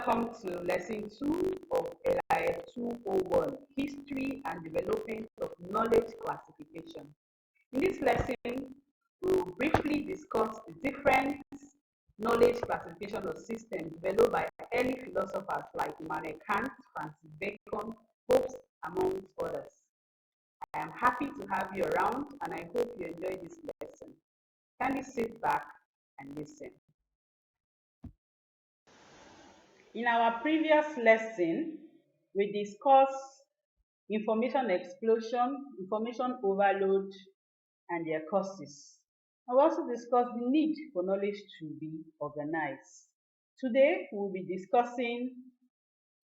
welcome to lesson 2 of LIS 201, History and Development of Knowledge Classification. In this lesson, we will briefly discuss the different knowledge classification or systems developed by early philosophers like Immanuel Kant, Francis Bacon, Hobbes, amongst others. I am happy to have you around and I hope you enjoy this lesson. Kindly sit back and listen. In our previous lesson, we discussed information explosion, information overload, and their causes. I also discussed the need for knowledge to be organized. Today, we will be discussing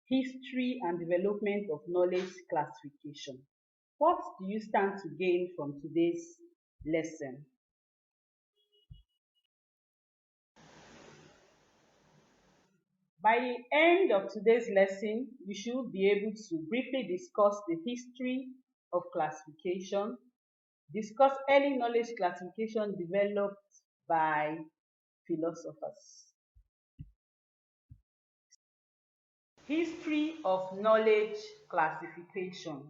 history and development of knowledge classification. What do you stand to gain from today's lesson? By the end of today's lesson, we should be able to briefly discuss the history of classification, discuss early knowledge classification developed by philosophers. History of knowledge classification.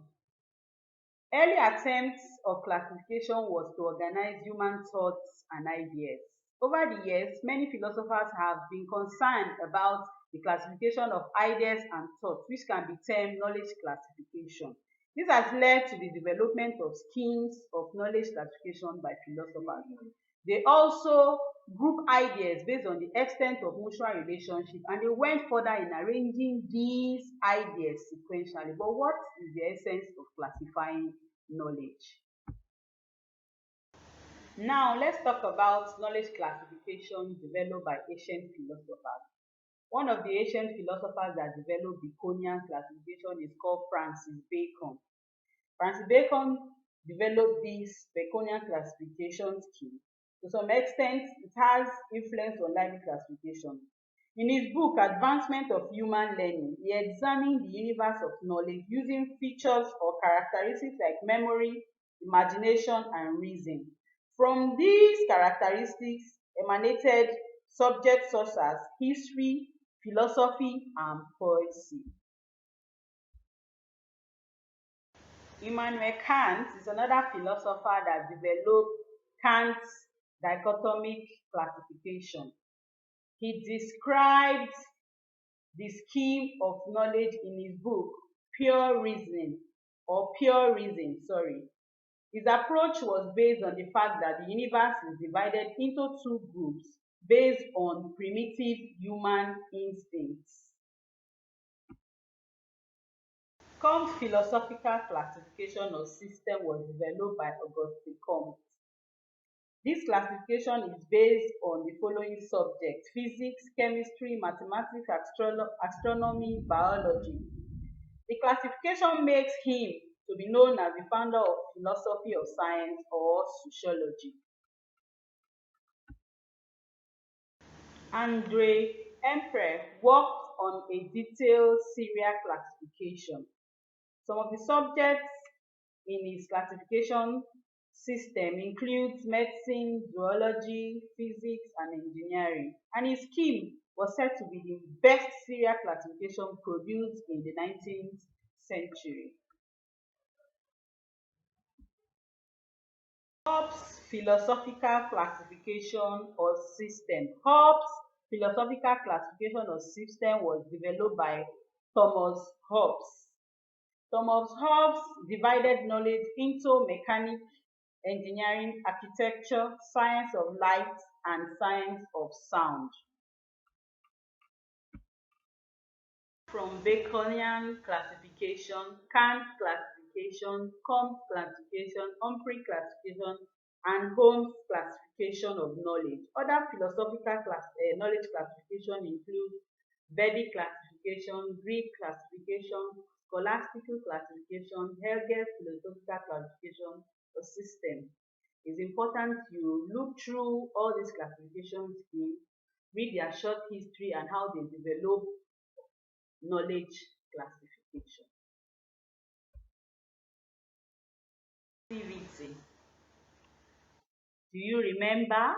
Early attempts of classification was to organize human thoughts and ideas. Over the years, many philosophers have been concerned about the classification of ideas and thoughts, which can be termed knowledge classification. This has led to the development of schemes of knowledge classification by philosophers. They also group ideas based on the extent of mutual relationship, and they went further in arranging these ideas sequentially. But what is the essence of classifying knowledge? Now, let's talk about knowledge classification developed by ancient philosophers. One of the ancient philosophers that developed Baconian classification is called Francis Bacon. Francis Bacon developed this Baconian classification scheme. To some extent, it has influence on library classification. In his book, Advancement of Human Learning, he examined the universe of knowledge using features or characteristics like memory, imagination, and reason. From these characteristics emanated subjects such as history, philosophy, and poesy. Immanuel Kant is another philosopher that developed Kant's dichotomic classification. He described the scheme of knowledge in his book, Pure Reason. His approach was based on the fact that the universe is divided into two groups based on primitive human instincts. Comte's philosophical classification or system was developed by Auguste Comte. This classification is based on the following subjects: physics, chemistry, mathematics, astronomy, biology. The classification makes him to be known as the founder of philosophy of science or sociology. André Empère worked on a detailed serial classification. Some of the subjects in his classification system includes medicine, zoology, physics, and engineering. And his scheme was said to be the best serial classification produced in the 19th century. Hobbes' philosophical classification or system. Hobbes' philosophical classification or system was developed by Thomas Hobbes. Thomas Hobbes divided knowledge into mechanics, engineering, architecture, science of light, and science of sound. From Baconian classification, Kant classification, Comte classification, Humphrey classification, and Holmes classification of knowledge. Other philosophical knowledge classification include Vedic classification, Greek classification, scholastical classification, Hegel's philosophical classification or system. It's important you look through all these classification schemes, read their short history and how they develop knowledge classification. Activity. Do you remember?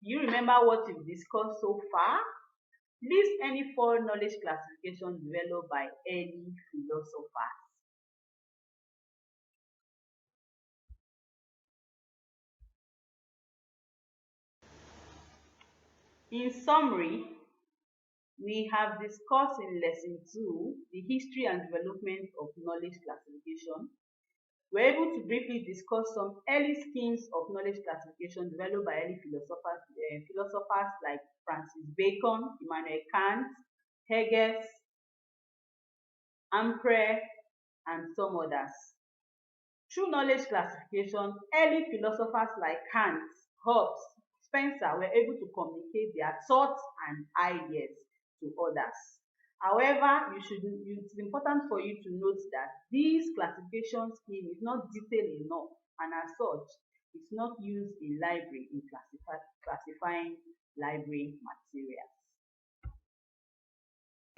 Do you remember what we've discussed so far? List any four knowledge classification developed by early philosophers. In summary, we have discussed in lesson 2 the history and development of knowledge classification. We're able to briefly discuss some early schemes of knowledge classification developed by early philosophers like Francis Bacon, Immanuel Kant, Hegel, Ampere, and some others. Through knowledge classification, early philosophers like Kant, Hobbes, Spencer were able to communicate their thoughts and ideas to others. However, it's important for you to note that this classification scheme is not detailed enough, and as such, it's not used in library in classifying library materials.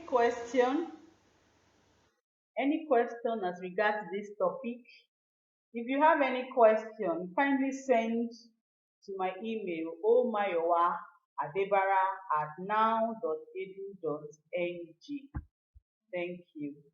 Question? Any question as regards this topic? If you have any question, kindly send to my email omayowa@now.edu.ng. Thank you.